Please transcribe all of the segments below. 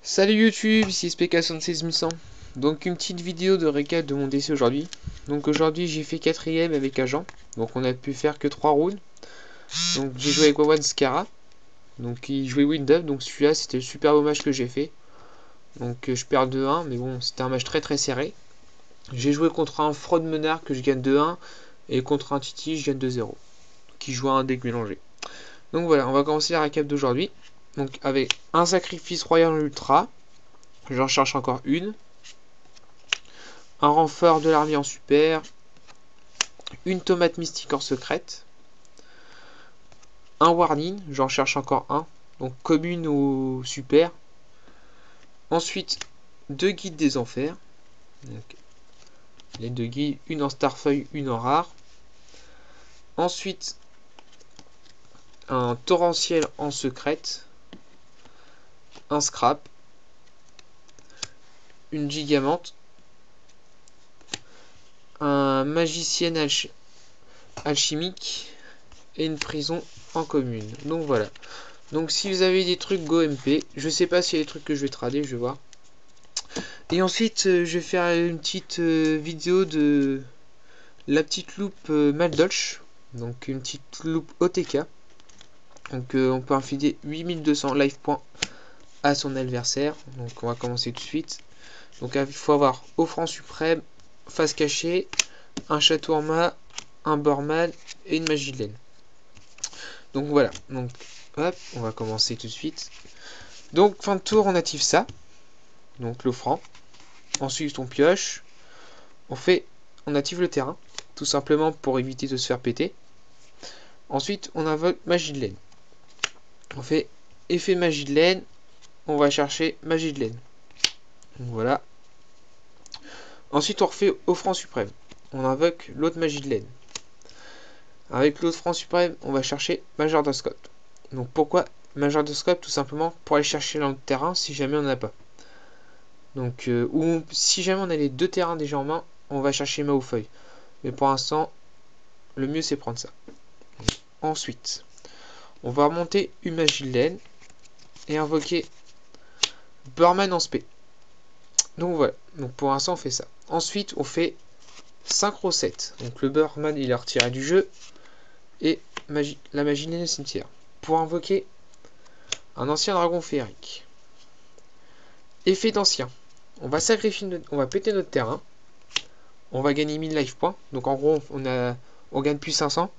Salut YouTube, ici SPK76100. Donc une petite vidéo de récap de mon décès aujourd'hui. Donc aujourd'hui j'ai fait 4ème avec Agent. Donc on a pu faire que 3 rounds. Donc j'ai joué avec Wawan Scara. Donc il jouait Windup. Donc celui-là c'était le super beau match que j'ai fait. Donc je perds 2-1. Mais bon c'était un match très serré. J'ai joué contre un Fraud Menard que je gagne 2-1. Et contre un Titi je gagne 2-0. Qui joue à un deck mélangé. Donc voilà, on va commencer la récap d'aujourd'hui. Donc avec un sacrifice royal ultra. J'en cherche encore une. Un renfort de l'armée en super. Une tomate mystique en secrète. Un warning, j'en cherche encore un. Donc commune ou super. Ensuite, 2 guides des enfers. Donc, les 2 guides, une en starfeuille, une en rare. Ensuite, un torrentiel en secrète. Un scrap. Une gigamante. Un magicien alchimique. Et une prison en commune. Donc voilà. Donc si vous avez des trucs Go MP, je sais pas s'il y a des trucs que je vais trader, je vais voir. Et ensuite je vais faire une petite vidéo de la petite loupe Maldolch. Donc une petite loupe OTK. Donc on peut infiler 8200 life points à son adversaire. Donc on va commencer tout de suite. Donc il faut avoir offrant suprême, face cachée, un château en mât, un borman et une magie de laine. Donc voilà. Donc hop, on va commencer tout de suite. Donc fin de tour on active ça. Donc l'offrant. Ensuite on pioche. On active le terrain. Tout simplement pour éviter de se faire péter. Ensuite on invoque magie de laine. On fait effet magie de laine. On va chercher magie de laine. Donc voilà. Ensuite on refait offrant suprême. On invoque l'autre magie de laine. Avec l'autre offrant suprême, on va chercher major de scope. Donc pourquoi major de scope? Tout simplement pour aller chercher dans le terrain si jamais on n'en a pas. Donc ou si jamais on a les deux terrains déjà en main, on va chercher main ou feuille. Mais pour l'instant, le mieux c'est prendre ça. Donc, ensuite, on va remonter une magie de laine et invoquer Burman en spé. Donc voilà. Donc pour l'instant on fait ça. Ensuite on fait synchro 7. Donc le Burman il est retiré du jeu. Et la magie de laine au cimetière. Pour invoquer un ancien dragon féerique. Effet d'ancien. On va sacrifier, on va péter notre terrain. On va gagner 1000 life points. Donc en gros on gagne plus 500.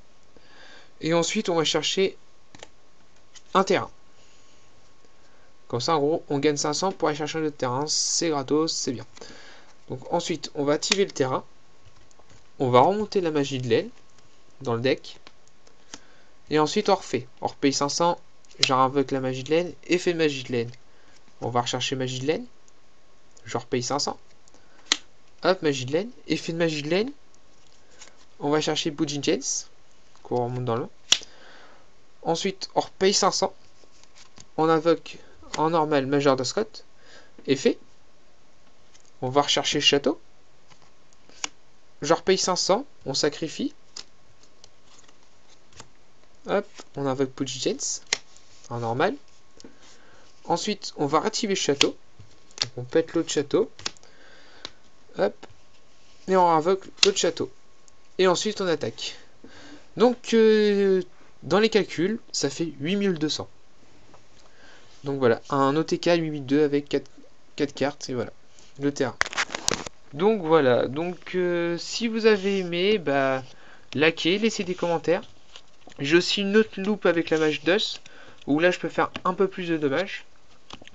Et ensuite on va chercher un terrain. Comme ça en gros on gagne 500 pour aller chercher notre terrain. C'est gratos, c'est bien. Donc ensuite on va activer le terrain. On va remonter la magie de laine dans le deck. Et ensuite on refait. On repaye 500. J'en invoque la magie de laine. Effet de magie de laine. On va rechercher magie de laine. Je repaye 500. Hop, magie de laine. Effet de magie de laine. On va chercher Boujin Jens. Qu'on remonte dans l'eau. Ensuite, on repaye 500. On invoque en normal Major de Scott. Effet. On va rechercher le château. Je repaye 500. On sacrifie. Hop, on invoque Boujin Jens. En normal. Ensuite, on va réactiver le château. Donc, on pète l'autre château. Hop. Et on invoque l'autre château. Et ensuite, on attaque. Donc, dans les calculs, ça fait 8200. Donc voilà, un OTK 8002 avec 4 cartes. Et voilà, le terrain. Donc voilà, donc si vous avez aimé, bah, likez, laissez des commentaires. J'ai aussi une autre loupe avec la mage d'os, où là je peux faire un peu plus de dommages.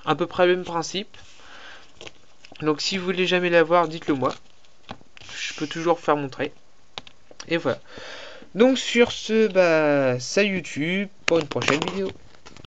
À peu près le même principe. Donc si vous voulez jamais la voir, dites-le moi. Je peux toujours faire montrer. Et voilà. Donc sur ce, bah, salut YouTube, pour une prochaine vidéo.